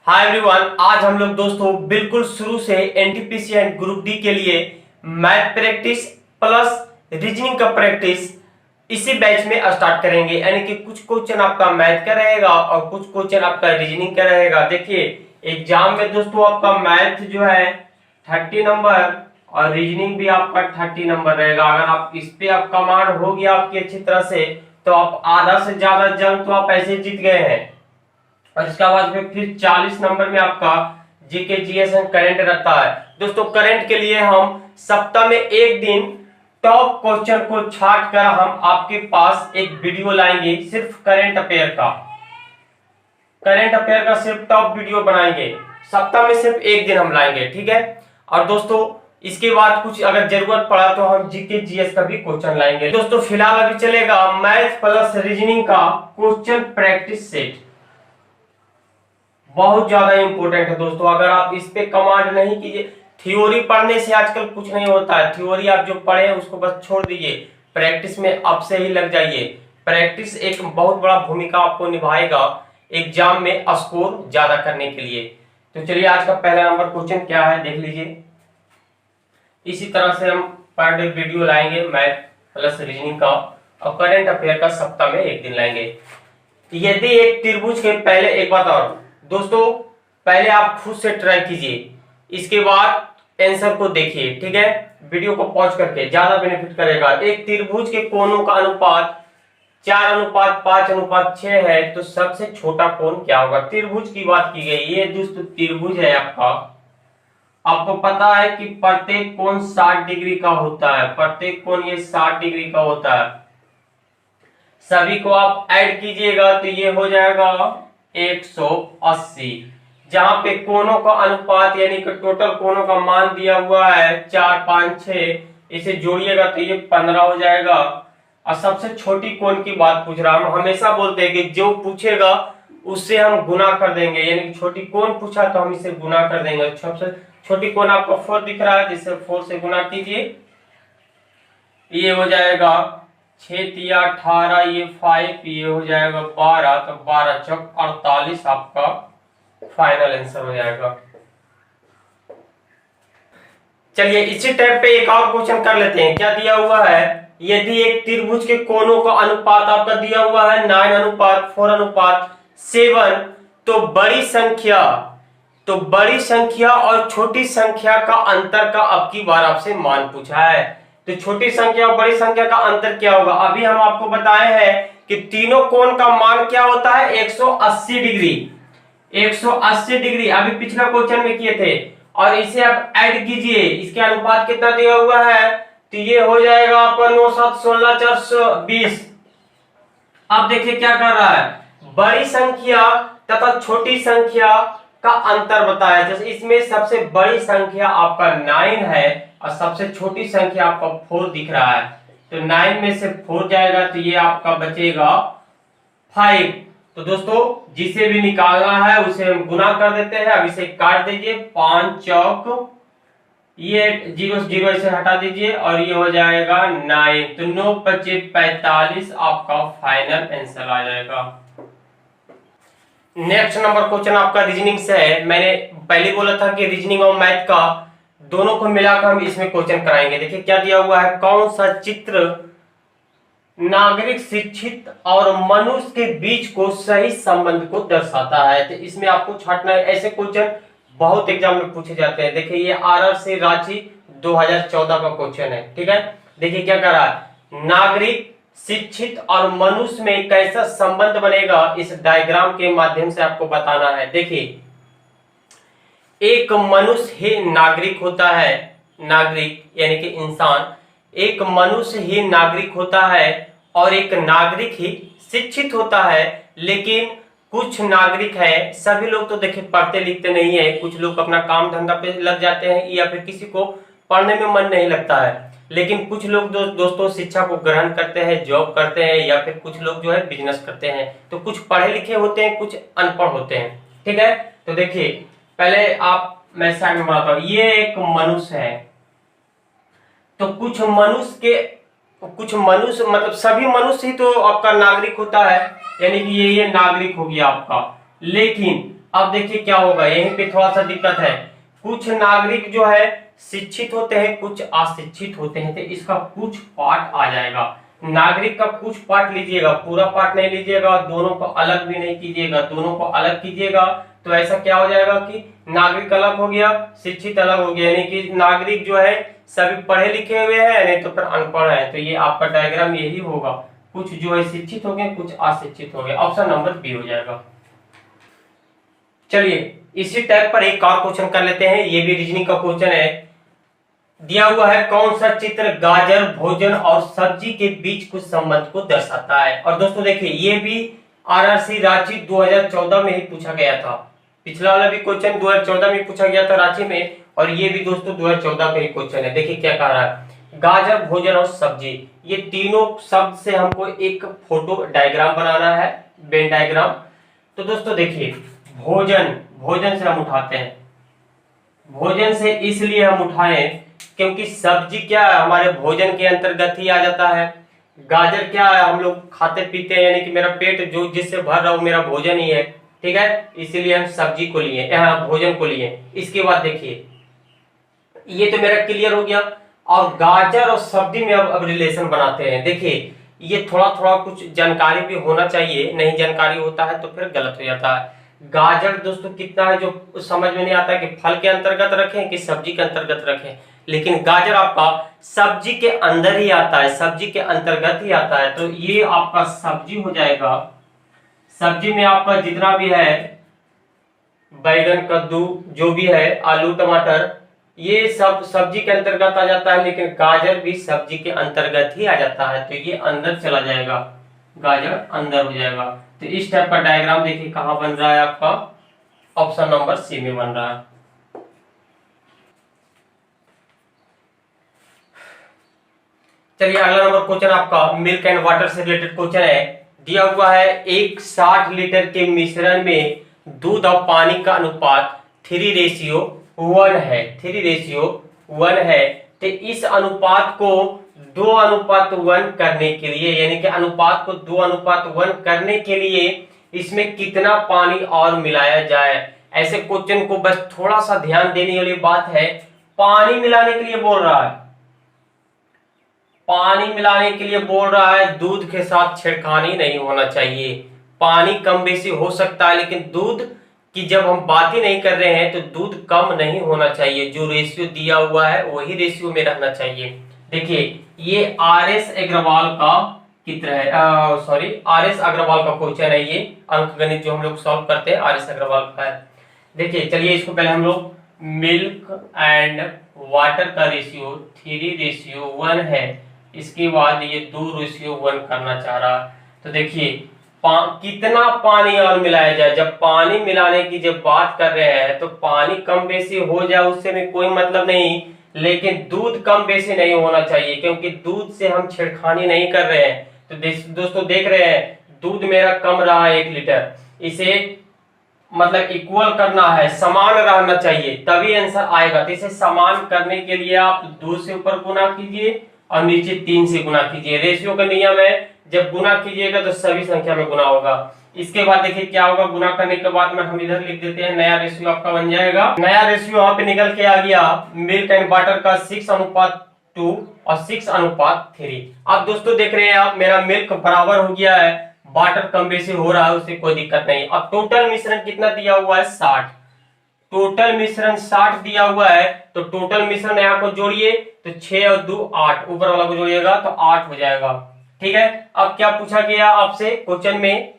Hi everyone, आज हम लोग दोस्तों बिल्कुल शुरू से एनटीपीसी एंड ग्रुप डी के लिए मैथ प्रैक्टिस प्लस रीजनिंग का प्रैक्टिस इसी बैच में स्टार्ट करेंगे। यानी कि कुछ क्वेश्चन आपका मैथ का रहेगा और कुछ क्वेश्चन आपका रीजनिंग का रहेगा। देखिए एग्जाम में दोस्तों आपका मैथ जो है 30 नंबर और रीजनिंग भी आपका 30 नंबर रहेगा। अगर आप इस पे आप कमांड हो गया आपकी अच्छी तरह से तो आप आधा से ज्यादा जंग तो आप ऐसे जीत गए हैं। और इसके बाद में फिर 40 नंबर में आपका जीके जीएस एंड करंट रहता है। दोस्तों करंट के लिए हम सप्ताह में एक दिन टॉप क्वेश्चन को छाट कर हम आपके पास एक वीडियो लाएंगे। सिर्फ करंट अफेयर का सिर्फ टॉप वीडियो बनाएंगे। सप्ताह में सिर्फ एक दिन हम लाएंगे, ठीक है। और दोस्तों इसके बाद कुछ अगर जरूरत पड़ा तो हम जीके जीएस का भी क्वेश्चन लाएंगे। दोस्तों फिलहाल अभी चलेगा मैथ प्लस रीजनिंग का क्वेश्चन प्रैक्टिस सेट। बहुत ज्यादा इंपॉर्टेंट है दोस्तों। अगर आप इस पे कमांड नहीं कीजिए, थ्योरी पढ़ने से आजकल कुछ नहीं होता है। थ्योरी आप जो पढ़े उसको बस छोड़ दीजिए, प्रैक्टिस में अब से ही लग जाइए। प्रैक्टिस एक बहुत बड़ा भूमिका आपको निभाएगा एग्जाम में स्कोर ज्यादा करने के लिए। तो चलिए आज का पहला नंबर क्वेश्चन क्या है देख लीजिए। इसी तरह से हम पर डे वीडियो लाएंगे मैथ प्लस रीजनिंग का और करंट अफेयर का सप्ताह में एक दिन लाएंगे। यदि एक त्रिभुज के पहले एक बात और दोस्तों, पहले आप खुद से ट्राई कीजिए, इसके बाद आंसर को देखिए, ठीक है। वीडियो को पॉज करके ज्यादा बेनिफिट करेगा। एक त्रिभुज के कोणों का अनुपात 4:5:6 है तो सबसे छोटा कोण क्या होगा। त्रिभुज की बात की गई। ये दोस्तों त्रिभुज है आपका। आपको पता है कि प्रत्येक कोण 60 डिग्री का होता है। प्रत्येक कोण ये 60 डिग्री का होता है। सभी को आप ऐड कीजिएगा तो ये हो जाएगा 180। जहां पे कोणों का अनुपात यानी कि टोटल कोणों का मान दिया हुआ है 4 5 6, इसे जोड़िएगा तो ये 15 हो जाएगा। और सबसे छोटी कोण की बात पूछ रहा। हम हमेशा बोलते हैं कि जो पूछेगा उससे हम गुना कर देंगे। यानी कि छोटी कोण पूछा तो हम इसे गुना कर देंगे। सबसे छोटी कोण आपको 4 दिख रहा है, जिससे 4 से गुना कीजिए, ये हो जाएगा 6×3 = 18, ये 5, ये हो जाएगा 12, तो 12×4 = 48 आपका फाइनल आंसर हो जाएगा। चलिए इसी टाइप पे एक और क्वेश्चन कर लेते हैं। क्या दिया हुआ है, यदि एक त्रिभुज के कोणों का अनुपात आपका दिया हुआ है 9:4:7, तो बड़ी संख्या और छोटी संख्या का अंतर का अब की बार आपसे मान पूछा है। तो छोटी संख्या और बड़ी संख्या का अंतर क्या होगा। अभी हम आपको बताए हैं कि तीनों कोण का मान क्या होता है 180 डिग्री। 180 डिग्री अभी पिछला क्वेश्चन में किए थे। और इसे आप ऐड कीजिए, इसके अनुपात कितना दिया हुआ है तो ये हो जाएगा आपका 9 7 16 420। अब देखिए क्या कर रहा है, बड़ी संख्या तथा छोटी संख्या का अंतर बताया। जैसे इसमें सबसे बड़ी संख्या आपका 9 है और सबसे छोटी संख्या आपका 4 दिख रहा है। तो 9 में से 4 जाएगा तो ये आपका बचेगा 5। तो दोस्तों जिसे भी निकालना है उसे हम गुना कर देते हैं। अब इसे काट दीजिए, 5 चौक, ये 0 0 इसे हटा दीजिए और ये हो जाएगा 9। तो 9 5 45 आपका फाइनल आंसर आ जाएगा। नेक्स्ट नंबर क्वेश्चन आपका रीजनिंग से है। मैंने पहले बोला था कि रीजनिंग और मैथ का दोनों को मिलाकर हम इसमें क्वेश्चन कराएंगे। देखिए क्या दिया हुआ है, कौन सा चित्र नागरिक, शिक्षित और मनुष्य के बीच को सही संबंध को दर्शाता है। तो इसमें आपको छांटना है। ऐसे क्वेश्चन बहुत एग्जाम में पूछे जाते हैं। देखिए ये आरआर से रांची 2014 का क्वेश्चन है, ठीक है। देखिए क्या कर रहा है, नागरिक, शिक्षित और मनुष्य में कैसा संबंध बनेगा इस डायग्राम के माध्यम से आपको बताना है। देखिए एक मनुष्य ही नागरिक होता है, नागरिक यानी कि इंसान, एक मनुष्य ही नागरिक होता है और एक नागरिक ही शिक्षित होता है। लेकिन कुछ नागरिक है, सभी लोग तो देखिए पढ़ते लिखते नहीं है। कुछ लोग अपना काम धंधा पे लग जाते हैं या फिर किसी को पढ़ने में मन नहीं लगता है। लेकिन कुछ लोग दोस्तों शिक्षा को ग्रहण करते हैं, जॉब करते हैं, या फिर कुछ लोग जो है बिजनेस करते हैं। तो कुछ पढ़े लिखे होते हैं, कुछ अनपढ़ होते हैं, ठीक है। तो देखिए पहले मैं साइड में बनाता हूं। ये एक मनुष्य है, तो कुछ मनुष्य मतलब सभी मनुष्य ही तो आपका नागरिक होता है, यानी कि ये नागरिक हो गया आपका। लेकिन अब देखिए क्या होगा, यहीं पे थोड़ा सा दिक्कत है। कुछ नागरिक जो है शिक्षित होते हैं, कुछ अशिक्षित होते हैं, तो इसका कुछ पार्ट आ जाएगा। नागरिक का कुछ पार्ट लीजिएगा, पूरा पार्ट नहीं लीजिएगा, दोनों को अलग भी नहीं कीजिएगा, दोनों को अलग कीजिएगा तो ऐसा क्या हो जाएगा कि नागरिक अलग हो गया, शिक्षित अलग हो गया, यानी कि नागरिक जो है सभी पढ़े लिखे हुए हैं, नहीं तो फिर अनपढ़ है। तो ये आपका डायग्राम यही होगा, कुछ जो है शिक्षित हो गए, कुछ अशिक्षित हो गए। ऑप्शन नंबर बी हो जाएगा। चलिए इसी टाइप पर एक और क्वेश्चन कर लेते हैं, ये भी रीजनिंग का क्वेश्चन है। दिया हुआ है कौन सा चित्र गाजर भोजन और सब्जी के बीच कुछ संबंध को दर्शाता है। और दोस्तों देखिए ये भी आरआरसी रांची 2014 में ही पूछा गया था। पिछला वाला भी क्वेश्चन 2014 में पूछा गया था रांची में, और ये भी दोस्तों 2014 का ही क्वेश्चन है। देखिए क्या कह रहा है, गाजर भोजन और सब्जी, ये तीनों शब्द से हमको एक फोटो डायग्राम बनाना है, वेन डायग्राम। तो दोस्तों देखिए भोजन, भोजन से हम उठाते हैं, भोजन से इसलिए हम उठाएं क्योंकि सब्जी क्या है, हमारे भोजन के अंतर्गत ही आ जाता है। गाजर क्या है, हम लोग खाते पीते हैं, यानी कि मेरा पेट जो जिससे भर रहा हो मेरा भोजन ही है, ठीक है, इसीलिए हम सब्जी को लिए, यहाँ भोजन को लिए। इसके बाद देखिए ये तो मेरा क्लियर हो गया। और गाजर और सब्जी में अब रिलेशन बनाते हैं। देखिए ये थोड़ा थोड़ा कुछ जानकारी भी होना चाहिए, नहीं जानकारी होता है तो फिर गलत हो जाता है। गाजर दोस्तों कितना है जो समझ में नहीं आता कि फल के अंतर्गत रखें कि सब्जी के अंतर्गत रखें, लेकिन गाजर आपका सब्जी के अंदर ही आता है, सब्जी के अंतर्गत ही आता है, तो ये आपका सब्जी हो जाएगा। सब्जी में आपका जितना भी है बैगन कद्दू जो भी है आलू टमाटर, ये सब सब्जी के अंतर्गत आ जाता है, लेकिन गाजर भी सब्जी के अंतर्गत ही आ जाता है, तो ये अंदर चला जाएगा, गाजर अंदर हो जाएगा। तो इस टाइप का डायग्राम देखिए कहां बन रहा है आपका, ऑप्शन नंबर सी में बन रहा है। चलिए अगला नंबर क्वेश्चन आपका मिल्क एंड वाटर से रिलेटेड क्वेश्चन है। दिया हुआ है एक 60 लीटर के मिश्रण में दूध और पानी का अनुपात 3:1 है, 3:1 है। तो इस अनुपात को 2:1 करने के लिए, यानी कि अनुपात को 2:1 करने के लिए इसमें कितना पानी और मिलाया जाए। ऐसे क्वेश्चन को बस थोड़ा सा ध्यान देने वाली बात है, पानी मिलाने के लिए बोल रहा है, पानी मिलाने के लिए बोल रहा है, दूध के साथ छेड़खानी नहीं होना चाहिए। पानी कम बेसी हो सकता है, लेकिन दूध की जब हम बात ही नहीं कर रहे हैं तो दूध कम नहीं होना चाहिए, जो रेशियो दिया हुआ है वही रेशियो में रहना चाहिए। देखिए ये आर.एस. अग्रवाल का चित्र है, सॉरी आर.एस. अग्रवाल का क्वेश्चन है, ये अंकगणित जो हम लोग सॉल्व करते हैं आर.एस. अग्रवाल का है। देखिए चलिए इसको पहले हम लोग मिल्क एंड वाटर का रेशियो 3:1 है, इसके बाद ये 2:1 करना चाह रहा। तो देखिए कितना पानी और मिलाया जाए, जब पानी मिलाने की जब बात कर रहे हैं तो पानी कम बेसी हो जाए उससे में कोई मतलब नहीं, लेकिन दूध कम बेसी नहीं होना चाहिए, क्योंकि दूध से हम छेड़खानी नहीं कर रहे हैं। तो दोस्तों देख रहे हैं दूध मेरा कम रहा है 1 लीटर, इसे मतलब इक्वल करना है, समान रहना चाहिए तभी आंसर आएगा। तो इसे समान करने के लिए आप 2 से ऊपर गुना कीजिए और नीचे 3 से गुना कीजिए। रेशियो का नियम है, जब गुना कीजिएगा तो सभी संख्या में गुना होगा। इसके बाद देखिए क्या होगा, गुना करने के बाद में हम इधर लिख देते हैं, नया रेशियो आपका बन जाएगा। नया रेशियो यहाँ पे निकल के आ गया मिल्क एंड वाटर का 6:2 और 6:3। अब दोस्तों देख रहे हैं आप मेरा मिल्क बराबर हो गया है, वाटर कम बेसी हो रहा है, उससे कोई दिक्कत नहीं। अब टोटल मिश्रण कितना दिया हुआ है 60, टोटल मिश्रण 60 दिया हुआ है, तो टोटल मिश्रण यहाँ को जोड़िए तो 6 और 2 8, ऊपर वाला को जोड़िएगा तो 8 हो जाएगा। ठीक है, अब क्या पूछा गया आपसे क्वेश्चन में,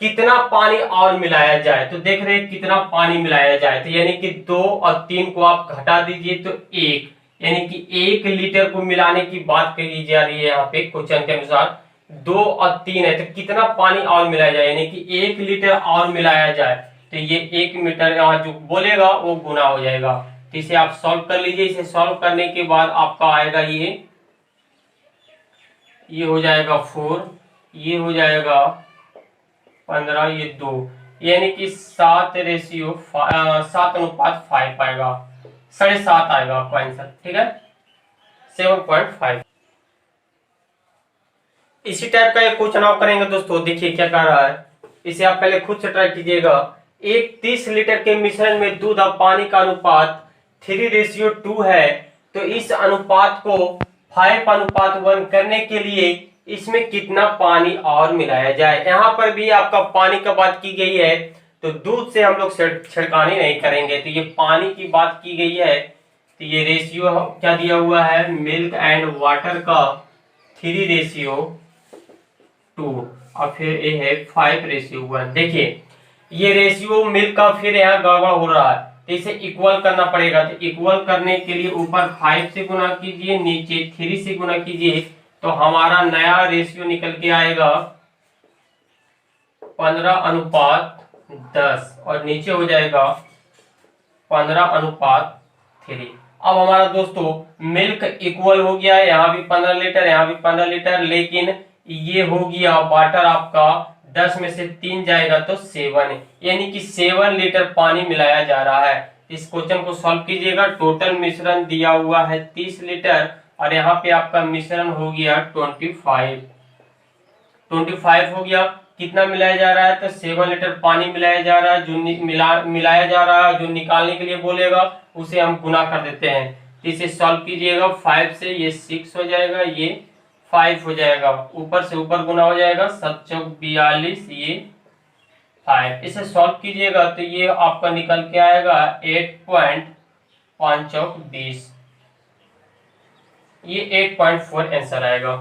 कितना पानी और मिलाया जाए। तो देख रहे हैं कितना पानी मिलाया जाए, तो यानी कि 2 और 3 को आप घटा दीजिए तो 1, यानी कि 1 लीटर को मिलाने की बात कही जा रही है यहाँ पे क्वेश्चन के अनुसार। 2 और 3 है तो कितना पानी और मिलाया जाए, यानी कि 1 लीटर और मिलाया जाए, तो ये 1 मीटर यहाँ जो बोलेगा वो गुना हो जाएगा। तो इसे आप सॉल्व कर लीजिए। इसे सॉल्व करने के बाद आपका आएगा ये हो जाएगा 4, ये हो जाएगा 15, ये 2, यानी कि 7:5 आएगा, 7.5 आएगा आपका आंसर। ठीक है 7.5। इसी टाइप का एक क्वेश्चन आप करेंगे दोस्तों। देखिए क्या कह रहा है, इसे आप पहले खुद से ट्राई कीजिएगा। एक 30 लीटर के मिश्रण में दूध और पानी का अनुपात 3:2 है, तो इस अनुपात को 5:1 करने के लिए इसमें कितना पानी और मिलाया जाए। यहाँ पर भी आपका पानी का बात की गई है, तो दूध से हम लोग छिड़कानी नहीं करेंगे, तो ये पानी की बात की गई है। तो ये रेशियो क्या दिया हुआ है, मिल्क एंड वाटर का 3:2 और फिर ये है 5:1। देखिए ये रेशियो मिल्क का फिर यहाँ गड़बड़ हो रहा है, तो इसे इक्वल करना पड़ेगा। तो इक्वल करने के लिए ऊपर 5 से गुना कीजिए, नीचे 3 से गुना कीजिए, तो हमारा नया रेशियो निकल के आएगा 15:10 और नीचे हो जाएगा 15:3। अब हमारा दोस्तों मिल्क इक्वल हो गया है, यहाँ भी 15 लीटर, यहाँ भी 15 लीटर, लेकिन ये हो गया वाटर आपका 10 में से 3 जाएगा तो 7, यानी कि 7 लीटर पानी मिलाया जा रहा है। इस क्वेश्चन को सॉल्व कीजिएगा। टोटल मिश्रण दिया हुआ है 30 लीटर और यहाँ पे आपका मिश्रण हो गया 25 हो गया। कितना मिलाया जा रहा है, तो 7 लीटर पानी मिलाया जा रहा है। जो मिलाया जा रहा है, जो निकालने के लिए बोलेगा उसे हम गुना कर देते हैं। तो इसे सॉल्व कीजिएगा, 5 से ये 6 हो जाएगा, ये 5 हो जाएगा, ऊपर से ऊपर गुना हो जाएगा, 7 चौक 42, ये 5। इसे सॉल्व कीजिएगा तो ये आपका निकल के आएगा 8.5 चौक 20, ये 8.4 आंसर आएगा।